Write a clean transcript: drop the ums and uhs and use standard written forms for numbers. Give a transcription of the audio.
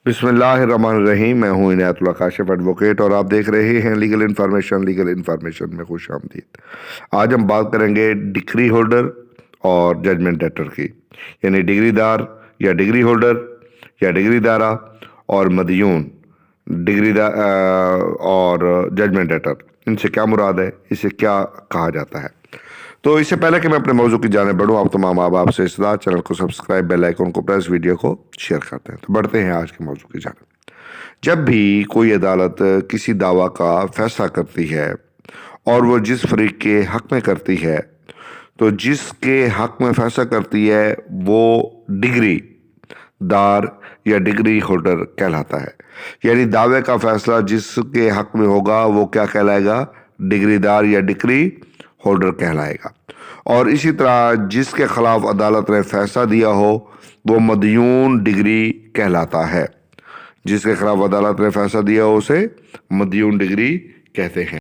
بسم اللہ الرحمن الرحیم۔ میں ہوں عنایت اللہ کاشف ایڈوکیٹ اور آپ دیکھ رہے ہیں لیگل انفارمیشن میں خوش آمدید۔ آج ہم بات کریں گے ڈگری ہولڈر اور ججمنٹ ڈیٹر کی، یعنی ڈگری دار یا ڈگری ہولڈر یا ڈگری دارہ اور مدیون اور ججمنٹ ڈیٹر، ان سے کیا مراد ہے، اسے کیا کہا جاتا ہے۔ تو اس سے پہلے کہ میں اپنے موضوع کی جانب بڑھوں، آپ تمام آپ سے استدعا چینل کو سبسکرائب، بیل آئیکن کو پریس، ویڈیو کو شیئر کرتے ہیں۔ تو بڑھتے ہیں آج کے موضوع کی جانب۔ جب بھی کوئی عدالت کسی دعویٰ کا فیصلہ کرتی ہے اور وہ جس فریق کے حق میں کرتی ہے، تو جس کے حق میں فیصلہ کرتی ہے وہ ڈگری دار یا ڈگری ہولڈر کہلاتا ہے۔ یعنی دعوے کا فیصلہ جس کے حق میں ہوگا وہ کیا کہلائے گا؟ ڈگری دار یا ڈگری ہولڈر کہلائے گا۔ اور اسی طرح جس کے خلاف عدالت نے فیصلہ دیا ہو وہ مدیون ڈگری کہلاتا ہے۔ جس کے خلاف عدالت نے فیصلہ دیا ہو اسے مدیون ڈگری کہتے ہیں۔